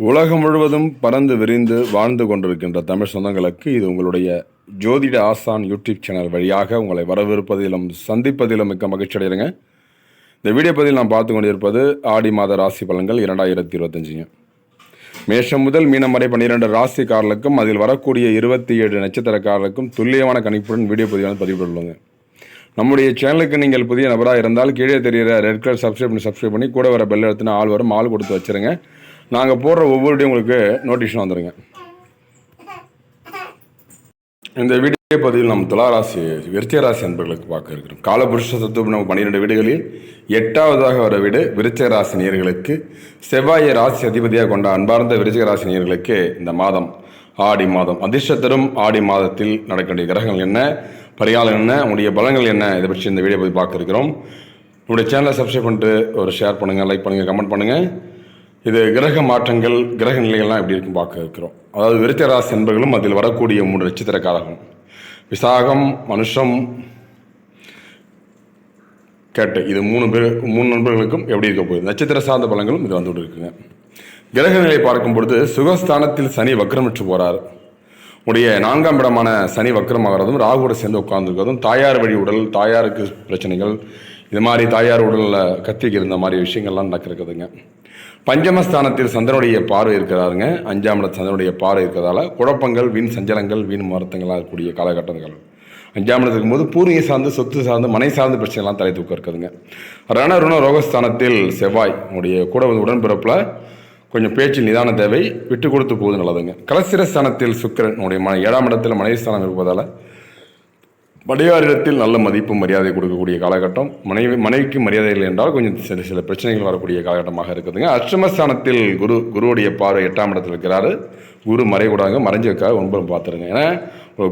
உலகம் முழுவதும் பறந்து விரிந்து வாழ்ந்து கொண்டிருக்கின்ற தமிழ் சொந்தங்களுக்கு இது உங்களுடைய ஜோதிட ஆசான் யூடியூப் சேனல் வழியாக உங்களை வரவிருப்பதிலும் சந்திப்பதிலும் மிக்க மகிழ்ச்சி அடைகிறேங்க. இந்த வீடியோ பதிவில் நாம் பார்த்து கொண்டிருப்பது ஆடி மாத ராசி பலன்கள் 2025. மேஷம் முதல் மீனம் வரை 12 ராசிக்காரர்களுக்கும் அதில் வரக்கூடிய 27 நட்சத்திரக்காரர்களுக்கும் துல்லியமான கணிப்புடன் வீடியோ பதிவிட்டுள்ளோங்க. நம்முடைய சேனலுக்கு நீங்கள் புதிய நபராக இருந்தால் கீழே தெரிகிற ரெட் கலர் சப்ஸ்கிரைப் பண்ணி கூட வர பெல் எடுத்துனா ஆள் வரும், ஆள் கொடுத்து வச்சுருங்க. நாங்கள் போடுற ஒவ்வொரு உங்களுக்கு நோட்டிஃபிகேஷன் வந்துடுங்க. இந்த வீடியோ பதிவில் நம்ம துளாராசி விருச்சிக ராசி அன்பர்களுக்கு பார்க்க இருக்கிறோம். காலபுருஷ தத்துவம் நம்ம 12 வீடுகளில் 8வதாக வர வீடு விருச்சிக ராசி நேயர்களுக்கு செவ்வாயை ராசி அதிபதியாக கொண்ட அன்பார்ந்த விருச்சிக ராசி நேயர்களுக்கு இந்த மாதம் ஆடி மாதம் அதிர்ஷ்டத்தரும் ஆடி மாதத்தில் நடக்கின்ற கிரகங்கள் என்ன, பரிகாரம் என்ன, உங்களுடைய பலங்கள் என்ன, இதை பற்றி இந்த வீடியோ பதிவு பார்க்க இருக்கிறோம். உங்களுடைய சேனலை சப்ஸ்கிரைப் பண்ணிட்டு ஒரு ஷேர் பண்ணுங்கள், லைக் பண்ணுங்கள், கமெண்ட் பண்ணுங்கள். இது கிரக மாற்றங்கள் கிரக நிலைகள்லாம் எப்படி இருக்கும் பார்க்க இருக்கிறோம். அதாவது விருச்சிக ராசி என்பர்களும் அதில் வரக்கூடிய 3 நட்சத்திரக்காரர்கள் விசாகம், மனுஷம், கேட்டு, இது 3 நண்பர்களுக்கும் எப்படி இருக்க போகுது நட்சத்திர சார்ந்த பலங்களும் இது வந்துட்டு இருக்குங்க. கிரக நிலை பார்க்கும் பொழுது சுகஸ்தானத்தில் சனி வக்ரமிட்டு போகிறார். உடைய 4ஆம் இடமான சனி வக்ரமாகிறதும் ராகுவோட சேர்ந்து உட்கார்ந்துருக்கிறதும் தாயார் வழி உடல், தாயாருக்கு பிரச்சனைகள், இது மாதிரி தாயார் உடலில் கத்திக்கு இருந்த மாதிரி விஷயங்கள்லாம் நடக்கிறதுங்க. பஞ்சமஸ்தானத்தில் சந்திரனுடைய பார்வை இருக்கிறாருங்க. 5ஆம் இட சந்திரனுடைய பார்வை இருக்கிறதால குழப்பங்கள், வீண் சஞ்சலங்கள், வீண் வருத்தங்களாக இருக்கக்கூடிய காலகட்டங்கள். 5ஆம் இடத்துக்கு இருக்கும்போது பூர்வீக சார்ந்து, சொத்து சார்ந்து, மனை சார்ந்த பிரச்சனைலாம் தலை தூக்க இருக்குதுங்க. ரண ரோகஸ்தானத்தில் செவ்வாய் உடைய கூட உடன்பிறப்பில் கொஞ்சம் பேச்சு நிதான தேவை, விட்டு கொடுத்து போகுது நல்லதுங்க. கலசிரஸ்தானத்தில் சுக்கிரன் உடைய 7ஆம் இடத்தில் மனைவி ஸ்தானம் இருப்பதால் மனைவியாரிடத்தில் நல்ல மதிப்பு மரியாதை கொடுக்கக்கூடிய காலகட்டம். மனைவிக்கு மரியாதை இல்லை என்றால் கொஞ்சம் சில பிரச்சனைகள் வரக்கூடிய காலகட்டமாக இருக்குதுங்க. அஷ்டமஸ்தானத்தில் குருவுடைய பார்வை 8ஆம் இடத்தில் இருக்கிறாரு. குரு மறைக்கூடாங்க, மறைஞ்சிருக்காரு, 9 பார்த்துருங்க. ஏன்னா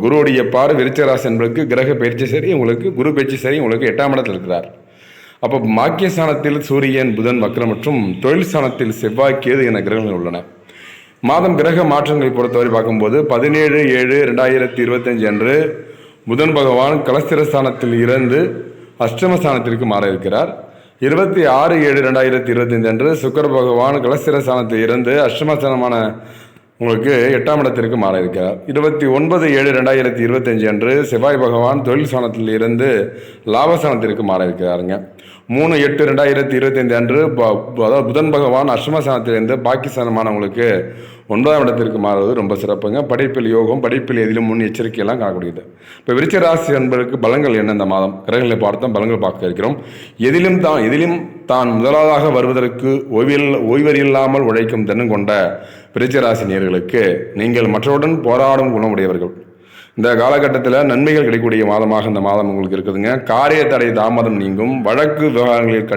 குருவுடைய பார்வை விருச்சிக ராசி என்பதற்கு கிரக பயிற்சி சரி, உங்களுக்கு குரு பயிற்சி சரி, உங்களுக்கு 8ஆம் இடத்தில் இருக்கிறார். அப்போ பாக்கியஸ்தானத்தில் சூரியன், புதன், வக்ரம் மற்றும் தொழில் ஸ்தானத்தில் செவ்வாய், கேது என கிரகங்கள் உள்ளன. மாதம் கிரக மாற்றங்களை பொறுத்தவரை பார்க்கும்போது 17/7/2025 அன்று புதன் பகவான் கலஸ்திரஸ்தானத்தில் இருந்து அஷ்டமஸ்தானத்திற்கு மாற இருக்கிறார். 26/7/2025 அன்று சுக்கிர பகவான் கலஸ்திரஸ்தானத்தில் இருந்து அஷ்டமஸ்தானமான உங்களுக்கு 8ஆம் இடத்திற்கு மாற இருக்கிறார். 29/7/2025 அன்று செவ்வாய் பகவான் தொழில் ஸ்தானத்தில் இருந்து லாபஸ்தானத்திற்கு மாற இருக்கிறாருங்க. 3/8/2025 அன்று அதாவது புதன் பகவான் அஷ்டமஸ்தானத்திலிருந்து பாகிஸ்தானமான உங்களுக்கு 9ஆம் இடத்திற்கு மாறுவது ரொம்ப சிறப்புங்க. படிப்பில் யோகம், படிப்பில் எதிலும் முன் எச்சரிக்கையெல்லாம் காணக்கூடியது. இப்போ விருச்சிக ராசி என்பதற்கு பலங்கள் என்ன, இந்த மாதம் கிரகங்களை பார்த்தோம், பலங்கள் பார்க்க இருக்கிறோம். எதிலும் தான் முதலாவதாக வருவதற்கு ஓய்வறியில்லாமல் உழைக்கும் தினம் கொண்ட விருச்சிக ராசி நேயர்களுக்கு நீங்கள் மற்றவுடன் போராடும் குணமுடையவர்கள். இந்த காலகட்டத்தில் நன்மைகள் கிடைக்கக்கூடிய மாதமாக இந்த மாதம் உங்களுக்கு இருக்குதுங்க. காரிய தடை தாமதம் நீங்கும், வழக்கு விவகாரங்களில்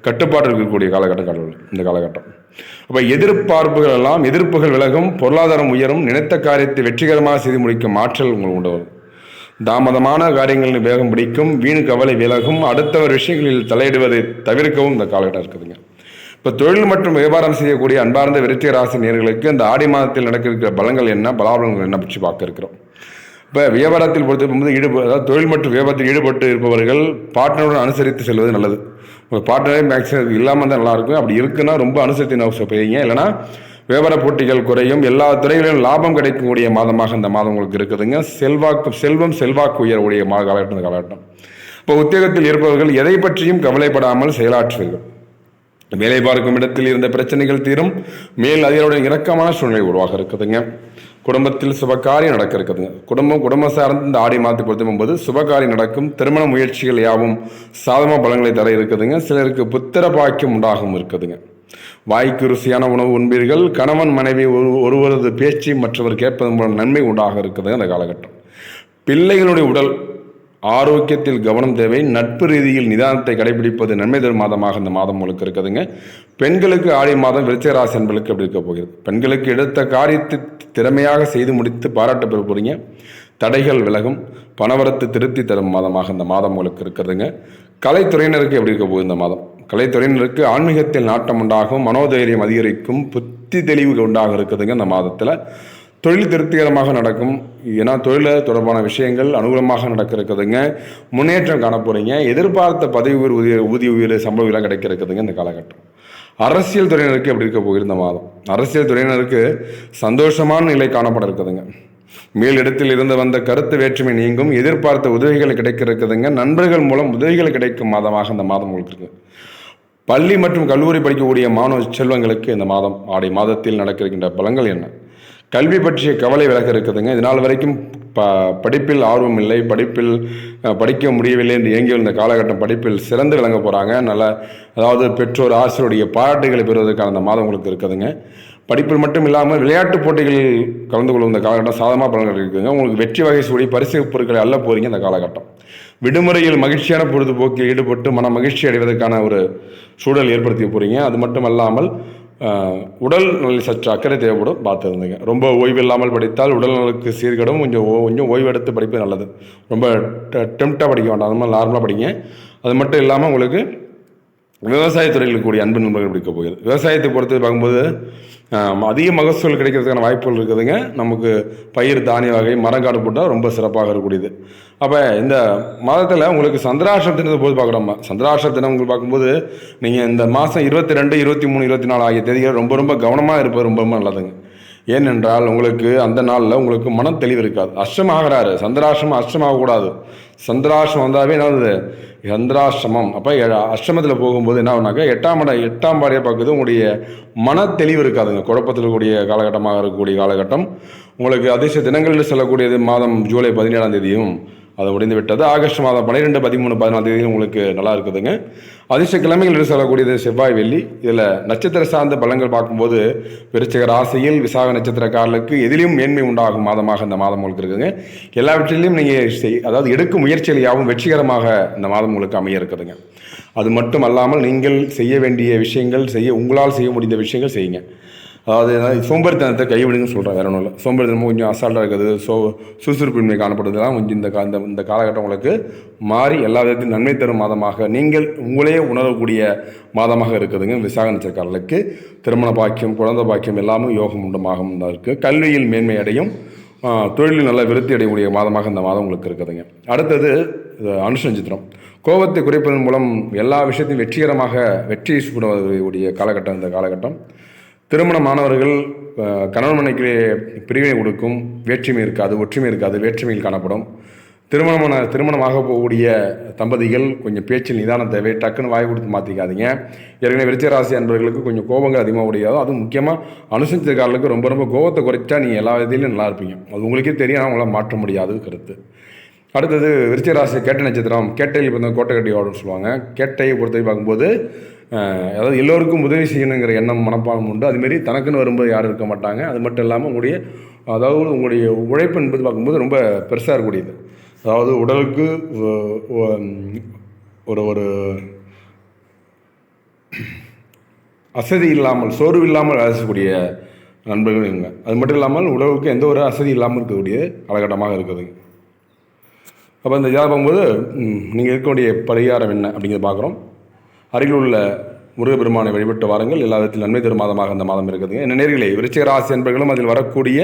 கட்டுப்பாடு இருக்கக்கூடிய காலகட்டம் இந்த காலகட்டம். அப்போ எதிர்ப்புகள் விலகும், பொருளாதாரம் உயரும், நினைத்த காரியத்தை வெற்றிகரமாக செய்து முடிக்கும் ஆற்றல் உங்களுக்கு உண்டு. தாமதமான காரியங்களில் வேகம் பிடிக்கும், வீண் கவலை விலகும், அடுத்தவர் விஷயங்களில் தலையிடுவதை தவிர்க்கவும் இந்த காலகட்டம் இருக்குதுங்க. இப்போ தொழில் மற்றும் வியாபாரம் செய்யக்கூடிய அன்பார்ந்த விருச்சிக ராசி நேயர்களுக்கு இந்த ஆடி மாதத்தில் நடக்கிற பலங்கள் என்ன, பலாபலங்கள் என்ன பற்றி பார்க்க இருக்கிறோம். இப்போ வியாபாரத்தில் பொறுத்தபோது அதாவது தொழில் மற்றும் வியாபாரத்தில் ஈடுபட்டு இருப்பவர்கள் பார்ட்னருடன் அனுசரித்து செல்வது நல்லது. உங்கள் பார்ட்னரே மேக்ஸிமம் இல்லாமல் தான் நல்லாயிருக்கும். அப்படி இருக்குன்னா ரொம்ப அனுசரித்து போய்ங்க, இல்லைனா வியாபார போட்டிகள் குறையும், எல்லா துறைகளிலும் லாபம் கிடைக்கக்கூடிய மாதமாக இந்த மாதம் உங்களுக்கு இருக்குதுங்க. செல்வாக்கு உயரக்கூடிய காலகட்டம். இப்போ உத்தியோகத்தில் இருப்பவர்கள் எதை பற்றியும் கவலைப்படாமல் செயலாற்றுவீர்கள். வேலை பார்க்கும் இடத்தில் இருந்த பிரச்சனைகள் தீரும், மேல் அதிகாரியுடன் இணக்கமான சூழ்நிலை உருவாக இருக்குதுங்க. குடும்பத்தில் சுபகாரியம் நடக்க இருக்குதுங்க. குடும்ப சார்ந்து இந்த ஆடி மாதத்தை பொறுத்தும்போது சுபகாரியம் நடக்கும், திருமண முயற்சிகள் யாவும் சாதகமான பலன்களை தர இருக்குதுங்க. சிலருக்கு புத்திர பாக்கியம் உண்டாகவும் இருக்குதுங்க. வாய்க்கு ருசியான உணவு உண்பீர்கள். கணவன் மனைவி ஒருவரது பேச்சு மற்றவர் கேட்பதன் மூலம் நன்மை உண்டாக இருக்குதுங்க இந்த காலகட்டம். பிள்ளைகளுடைய உடல் ஆரோக்கியத்தில் கவனம் தேவை. நட்பு ரீதியில் நிதானத்தை கடைபிடிப்பது நன்மை தரும் மாதமாக இந்த மாதம் உங்களுக்கு இருக்குதுங்க. பெண்களுக்கு ஆடி மாதம் விருச்சிக ராசி என்பதற்கு எப்படி இருக்க போகிறது. பெண்களுக்கு எடுத்த காரியத்தை திறமையாக செய்து முடித்து பாராட்ட பெற போறீங்க. தடைகள் விலகும், பணவரத்து திருப்தி தரும் மாதமாக இந்த மாதம் உங்களுக்கு இருக்குதுங்க. கலைத்துறையினருக்கு எப்படி இருக்க போகுது இந்த மாதம். கலைத்துறையினருக்கு ஆன்மீகத்தில் நாட்டம் உண்டாகும், மனோதைரியம் அதிகரிக்கும், புத்தி தெளிவு உண்டாக இருக்குதுங்க இந்த மாதத்தில். தொழில் திருப்திகரமாக நடக்கும். ஏன்னா தொழில் தொடர்பான விஷயங்கள் அனுகூலமாக நடக்க இருக்குதுங்க. முன்னேற்றம் காண போகிறீங்க. எதிர்பார்த்த பதவி உயர்வு, ஊதிய உயர்வு, சம்பள உயர்வு கிடைக்க இருக்குதுங்க இந்த காலகட்டம். அரசியல் துறையினருக்கு எப்படி இருக்க போகுது இந்த மாதம்? அரசியல் துறையினருக்கு சந்தோஷமான நிலை காணப்பட இருக்குதுங்க. மேலிடத்தில் இருந்து வந்த கருத்து வேற்றுமை நீங்கும். எதிர்பார்த்த உதவிகள் கிடைக்க இருக்குதுங்க. நண்பர்கள் மூலம் உதவிகள் கிடைக்கும் மாதமாக இந்த மாதம் உங்களுக்கு இருக்கு. பள்ளி மற்றும் கல்லூரி படிக்கக்கூடிய மாணவ செல்வங்களுக்கு இந்த மாதம் ஆடை மாதத்தில் நடக்க இருக்கின்ற பலன்கள் என்ன? கல்வி பற்றிய கவலை விலக இருக்குதுங்க. இதனால் வரைக்கும் படிப்பில் ஆர்வம் இல்லை, படிப்பில் படிக்க முடியவில்லை என்று இயங்கி வந்த காலகட்டம் படிப்பில் சிறந்து விளங்க போகிறாங்க. அதாவது பெற்றோர் ஆசிரியருடைய பாராட்டுகளை பெறுவதற்கான அந்த மாதம் உங்களுக்கு இருக்குதுங்க. படிப்பில் மட்டும் இல்லாமல் விளையாட்டுப் போட்டிகளில் கலந்து கொள்ளும் இந்த காலகட்டம் சாதகமாக பலன்கள் இருக்குதுங்க. உங்களுக்கு வெற்றி வகை சூடி பரிசு பொருட்களை அள்ள போகிறீங்க இந்த காலகட்டம். விடுமுறையில் மகிழ்ச்சியான பொழுதுபோக்கில் ஈடுபட்டு மன மகிழ்ச்சி அடைவதற்கான ஒரு சூழல் ஏற்படுத்தி போகிறீங்க. அது மட்டும் அல்லாமல் உடல் நலில் சற்று அக்கறை தேவைப்படும், பார்த்து இருந்துங்க. ரொம்ப ஓய்வு இல்லாமல் படித்தால் உடல் நலுக்கு சீர்கடும். கொஞ்சம் ஓய்வு எடுத்து படிப்பது நல்லது. ரொம்ப டெம்ப்டாக படிக்க வேண்டாம், அது மாதிரி நார்மலாக படிங்க. அது மட்டும் இல்லாமல் உங்களுக்கு விவசாயத்துறையில் கூடிய அன்பு நண்பர்கள் பிடிக்க போகுது. விவசாயத்தை பொறுத்து பார்க்கும்போது அதிக மகசூல் கிடைக்கிறதுக்கான வாய்ப்புகள் இருக்குதுங்க. நமக்கு பயிர் தானிய வகை மரங்காடு போட்டால் ரொம்ப சிறப்பாக இருக்கக்கூடியது. அப்போ இந்த மாதத்தில் உங்களுக்கு சந்திராஷ்டம தினத்தை போது பார்க்குறோம். சந்திராஷ்டம தினம் உங்களுக்கு பார்க்கும்போது நீங்கள் இந்த மாதம் 22, 23, 24 ஆகிய தேதிகள் ரொம்ப கவனமாக இருப்பது ரொம்ப நல்லதுங்க. ஏனென்றால் உங்களுக்கு அந்த நாளில் உங்களுக்கு மனம் தெளிவு இருக்காது. அஷ்டமம் ஆகிறாரு, சந்திராஷ்டமம் அஷ்டமம் ஆகக்கூடாது. சந்திராஷ்டமம் வந்தாவே என்னது சந்திராஷ்டமம். அப்போ அஷ்டமத்தில் போகும்போது என்ன ஆகுனாக்கா எட்டாம் பாடியாக பார்க்குறது உங்களுடைய மன தெளிவு இருக்காதுங்க. குழப்பத்தில் இருக்கக்கூடிய காலகட்டமாக இருக்கக்கூடிய காலகட்டம். உங்களுக்கு அதிர்ஷ்ட தினங்கள்னு சொல்லக்கூடியது மாதம் ஜூலை 17ஆம் தேதியும் அது முடிந்து விட்டது. ஆகஸ்ட் மாதம் 12, 13, 14 தேதி உங்களுக்கு நல்லா இருக்குதுங்க. அதிர்ஷ்ட கிழமைகள் என்று சொல்லக்கூடியது செவ்வாய், வெள்ளி. இதில் நட்சத்திர சார்ந்த பலன்கள் பார்க்கும்போது விருச்சிக ராசியில் விசாக நட்சத்திரக்காரர்களுக்கு எதிலும் மேன்மை உண்டாகும் மாதமாக இந்த மாதம் உங்களுக்கு இருக்குதுங்க. எல்லாவற்றிலையும் நீங்கள் அதாவது எடுக்கும் முயற்சிகள் யாவும் வெற்றிகரமாக இந்த மாதம் உங்களுக்கு அமைய இருக்குதுங்க. அது மட்டும் அல்லாமல் நீங்கள் செய்ய வேண்டிய விஷயங்கள் உங்களால் செய்ய முடிந்த விஷயங்கள் செய்யுங்க. அதாவது சோம்பேறித்தனத்தை கைவிடுங்கன்னு சொல்கிறேன், வேற ஒன்றும் இல்லை. சோம்பேறித்தனமும் கொஞ்சம் அசால்ட்டாக இருக்குது, சுறுசுறுப்பின்மை காணப்படுறதுலாம் கொஞ்சம் இந்த காலகட்டம் உங்களுக்கு மாறி எல்லா விதத்தையும் நன்மை தரும் மாதமாக நீங்கள் உங்களே உணரக்கூடிய மாதமாக இருக்குதுங்க. விசாக நட்சத்திரக்காரர்களுக்கு திருமண பாக்கியம், குழந்தை பாக்கியம் எல்லாமே யோகம் உண்டமாகவும் தான் இருக்குது. கல்வியில் மேன்மை அடையும், தொழிலில் நல்ல விருத்தி அடையக்கூடிய மாதமாக இந்த மாதம் உங்களுக்கு இருக்குதுங்க. அடுத்தது அனுஷ நட்சத்திரம். கோபத்தை குறைப்பதன் மூலம் எல்லா விஷயத்தையும் வெற்றி சூடக்கூடிய காலகட்டம் இந்த காலகட்டம். திருமணமானவர்கள் கணவன் மனைக்கு பிரிவினை கொடுக்கும். வேற்றுமை இருக்காது, ஒற்றுமை இருக்காது, வேற்றுமையில் காணப்படும். திருமணமாக போகக்கூடிய தம்பதிகள் கொஞ்சம் பேச்சில் நிதானம் தேவை. டக்குன்னு வாய் கொடுத்து மாற்றிக்காதீங்க. ஏற்கனவே விருச்சிகராசி அன்பர்களுக்கு கொஞ்சம் கோபங்கள் அதிகமாக முடியாது. அதுவும் முக்கியமாக அனுசரிச்சக்காரர்களுக்கு ரொம்ப கோபத்தை குறைச்சா நீங்கள் எல்லா விதத்திலையும் நல்லா இருப்பீங்க. அது உங்களுக்கே தெரியும், அவங்கள மாற்ற முடியாது கருத்து. அடுத்தது விருச்சிகராசி கேட்டை நட்சத்திரம். கேட்டையில் வந்து கோட்டை கட்டி ஓடுன்னு சொல்லுவாங்க. கேட்டையை பொறுத்தவரை பார்க்கும்போது அதாவது எல்லோருக்கும் உதவி செய்யணுங்கிற எண்ணம் மனப்பான்மை உண்டு. அதுமாரி தனக்குன்னு வரும்போது யாரும் இருக்க மாட்டாங்க. அது மட்டும் இல்லாமல் உங்களுடைய உழைப்பு என்பது பார்க்கும்போது ரொம்ப பெருசாக இருக்கக்கூடியது. அதாவது உடலுக்கு ஒரு அசதி இல்லாமல், சோர்வு இல்லாமல் வேலை செய்யக்கூடிய நண்பர்கள் இவங்க. அது மட்டும் இல்லாமல் உடலுக்கு எந்த ஒரு அசதி இல்லாமல் இருக்கக்கூடிய காலகட்டமாக இருக்குதுங்க. அப்போ இந்த ஜாதகம் பார்க்கும்போது நீங்கள் இருக்கக்கூடிய பரிகாரம் என்ன அப்படிங்கிறத பார்க்குறோம். அருகில் உள்ள முருகப்பெருமானை வழிபட்டு வாருங்கள். எல்லா விதத்தில் நன்மை தரும் மாதமாக இந்த மாதம் இருக்குதுங்க. என்ன நேர்களே, விருச்சிக ராசி என்பர்களும் அதில் வரக்கூடிய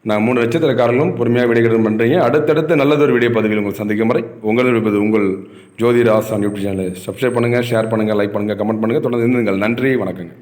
3 நட்சத்திரக்காரர்களும் பொறுமையாக விடைகிறது பண்ணுறீங்க. அடுத்தடுத்து நல்லதொரு வீடியோ பதிவில் உங்கள் சந்திக்கும் வரை உங்கள் ஜோதிராசான் யூடியூப் சேனலை சப்ஸ்கிரைப் பண்ணுங்கள், ஷேர் பண்ணுங்கள், லைக் பண்ணுங்கள், கமெண்ட் பண்ணுங்கள். தொடர்ந்து இருந்துங்கள். நன்றி, வணக்கங்க.